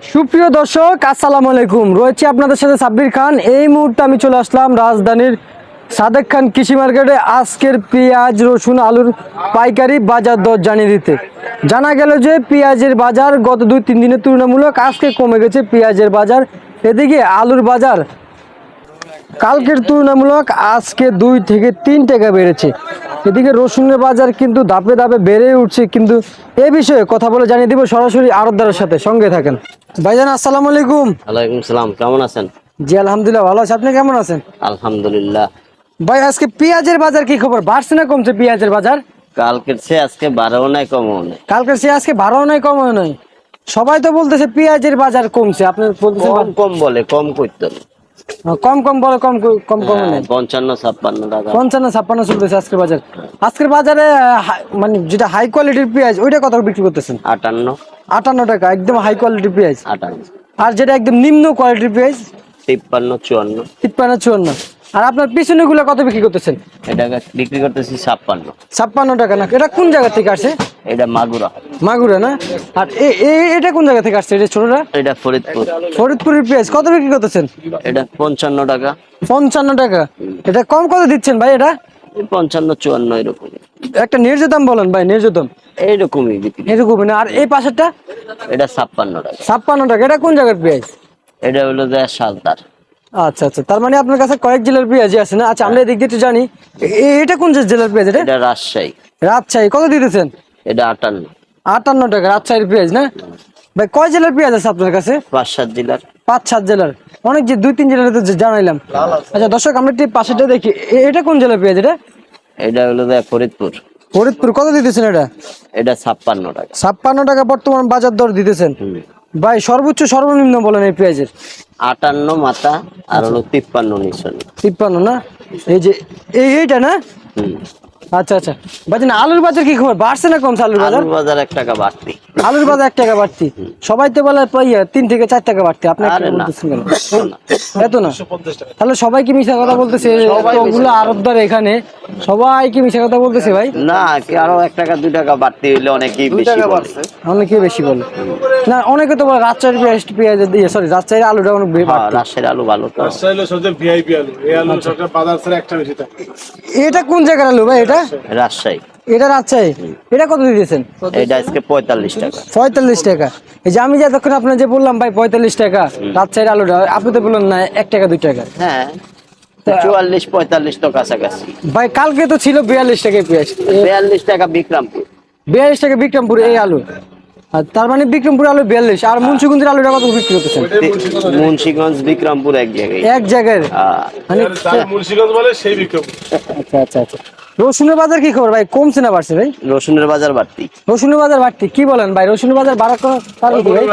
সুপ্রিয় দর্শক আসসালামু আলাইকুম, রয়েছে আপনাদের সাথে সাব্বির খান। এই মুহূর্তে আমি চলে আসলাম রাজধানীর সাদেক খান কৃষি মার্কেটে আজকের পেঁয়াজ, রসুন, আলুর পাইকারি বাজার দর জানিয়ে দিতে। জানা গেল যে পেঁয়াজের বাজার গত 2-3 দিনের তুলনামূলক আজকে কমে গেছে পেঁয়াজের বাজার। এদিকে আলুর বাজার কালকের তুলনামূলক আজকে 2 থেকে 3 টাকা বেড়েছে। এদিকে রসুনের বাজার কিন্তু ধাপে ধাপে বেড়ে উঠছে, কিন্তু এ বিষয়ে কথা বলে জানিয়ে দিব সরাসরি আড়তদারের সাথে। সঙ্গে থাকেন। ভাইজান আসসালামু আলাইকুম। ওয়ালাইকুম সালাম, কেমন আছেন? জি আলহামদুলিল্লাহ ভালো আছি, আপনি কেমন আছেন? আলহামদুলিল্লাহ। ভাই আজকে পেঁয়াজের বাজার কি খবর, বাড়ছে না কমছে পেঁয়াজের বাজার? কালকের চেয়ে আজকে বাড়াও নাই কমও নাই। কালকের চেয়ে আজকে বাড়াও নাই কমাও নাই, সবাই তো বলতেছে পেঁয়াজের বাজার কমছে, আপনি বলতেছেন কম কম বলে, কম করতে হবে। কম কম বলে, কম কম কম নাই। 55-56 টাকা। 55-56 চলতেছে আজকের বাজার। আজকের বাজারে মানে যেটা হাই কোয়ালিটির পেঁয়াজ ওইটা কত বিক্রি করতেছেন? 58 58 টাকা একদম হাই কোয়ালিটির পেঁয়াজ। 58 আর যেটা একদম নিম্ন কোয়ালিটির পেঁয়াজ 53-54। 53-54। আর আপনার পিছনে গুলো কত বিক্রি করতেছেন? এটা বিক্রি করতেছি 56। 56 টাকা না? এটা কোন জায়গা থেকে আসে? এটা মাগুরা। মাগুরা না? আর এটা কোন জায়গা থেকে আসছে? এটা ছোটটা এটা ফরিদপুর। ফরিদপুরের পেঁয়াজ কত বিক্রি করতেছেন? এটা 55 টাকা। 55 টাকা। এটা কম কত দিচ্ছেন ভাই? এটা 55-54 এরকম। একটা ন্যায্য দাম বলেন ভাই, ন্যায্য দাম এইরকমই বিক্রি। এরকম না? আর এই পাশেরটা এটা 56 টাকা। 56 টাকা। এটা কোন জায়গার পেঁয়াজ? এটা হলো যে সালতার। আচ্ছা আচ্ছা, তার মানে আপনার কাছে কয়েক জেলার পেঁয়াজ আছে না? আচ্ছা, আমরা এদিক দিয়ে একটু জানি এটা কোন জেলার পেঁয়াজ? এটা এটা রাজশাহী। রাজশাহী। কত দিতেছেন? এটা 58। 58 টাকা রাজশাহীর পেঁয়াজ না? ভাই কয় জেলার পেঁয়াজ আছে আপনার কাছে? 5-7 জেলার। 5-7 জেলার। অনেক যে 2-3 জেলার তো জানাইলাম। আচ্ছা দর্শক, আমরা একটু পাশেটা দেখি, এটা কোন জেলার পেঁয়াজ? এটা এটা হলো যে ফরিদপুর। ফরিদপুর। কত দিতেছেন এটা? এটা 56 টাকা। 56 টাকা বর্তমান বাজার দর দিতেছেন। ভাই সর্বোচ্চ সর্বনিম্ন বলেন এই পেঁয়াজের? 58 মাথা আর হলো 53 নিচন। 53 না? এই যে এইটা না? আচ্ছা আচ্ছা। ভাইজান আলুর বাজার কি খবর, বাড়ছে না কমছে আলুর বাজার? আলুর বাজার 1 টাকা বাড়তি। আলুর বাজার 1 টাকা বাড়তি। সবাই তো বলে 3 থেকে 4 টাকা বাড়তি, আপনি আরে কি না। বলতেছেন কেন? এত না? তাহলে সবাই কি মিছা কথা বলতেছে? ওগুলো আড়তদার এখানে সবাই কি মিছা কথা বলতেছে ভাই? না, কি আরো 1 টাকা 2 টাকা বাড়তি হইলে অনেকেই বেশি বলে। অনেকে বেশি বলে না, অনেকে তো বলে রাজশাহীর পেঁয়াজ দিয়ে, সরি রাজশাহীর আলুটা অনেক বাড়তি। রাজশাহীর আলু ভালো তো। রাজশাহী হলো সবচেয়ে ভিআইপি আলু। এই আলু সরকার বাজার ছেড়ে একটা বেশি থাকে। এটা কোন জায়গার আলু ভাই? এটা রাজশাহী। এটা রাজশাহী। এটা কত দিতেছেন? এটা আজকে 45 টাকা। 45 টাকা। এই যে আমি যতক্ষণ আপনার যে বললাম ভাই 45 টাকা রাজশাহীর আলুটা, আপনি তো বললেন না 1 টাকা 2 টাকা। হ্যাঁ, 44-45 তো কাছাকাছি। ভাই কালকে তো ছিল 42 টাকা পেঁয়াজ। 42 টাকা বিক্রমপুর। 42 টাকা বিক্রমপুর এই আলু। আর তার মানে বিক্রমপুর আলু 42। আর মুন্সিগঞ্জের আলুটা কত বিক্রি করতেছেন? মুন্সিগঞ্জ বিক্রমপুর এক জায়গায়। এক জায়গায় মানে। যার মুন্সিগঞ্জ বলে সেই বিক্রম। আচ্ছা আচ্ছা আচ্ছা। রসুনের বাজার কি খবর ভাই, কমছে না বাড়ছে ভাই? রসুনের বাজার বাড়তি। রসুনের বাজার বাড়তি কি বলেন ভাই? রসুনের বাজার বাড়ার কারণ কি ভাই?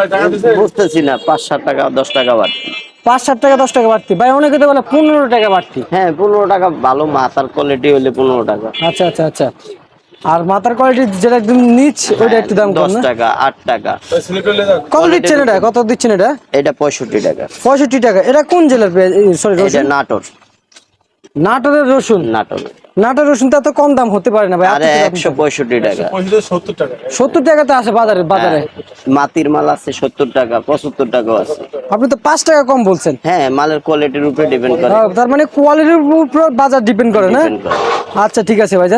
বুঝতেছি না, 5-7 টাকা 10 টাকা বাড়তি। 5-7 টাকা 10 টাকা বাড়তি। ভাই অনেকে তো বলে 15 টাকা বাড়তি। হ্যাঁ, 15 টাকা। ভালো মাথার কোয়ালিটি হলে 15 টাকা। আচ্ছা আচ্ছা আচ্ছা। আর মাথার কোয়ালিটি যেটা একদম নিচ ওইটা একটু দাম কম 10 না? টাকা 8 টাকা। কত দিচ্ছেন এটা? কত দিচ্ছেন এটা? এটা 65 টাকা। 65 টাকা। এটা কোন জেলার সরি এটা রসুন? নাটোর। নাটোরের রসুন। নাটোর। নাটোর রসুন তা তো কম দাম হতে পারে না ভাই। আরে 165 টাকা। 70 টাকা। 70 টাকাতে আছে বাজারে বাজারে। মাটির মাল আছে 70 টাকা, 75 টাকাও আছে। আপনি তো 5 টাকা কম বলছেন। হ্যাঁ, মালের কোয়ালিটির উপরে ডিপেন্ড করে। তার মানে কোয়ালিটির উপর বাজার ডিপেন্ড করে না? Depend করে। আচ্ছা ঠিক আছে ভাই।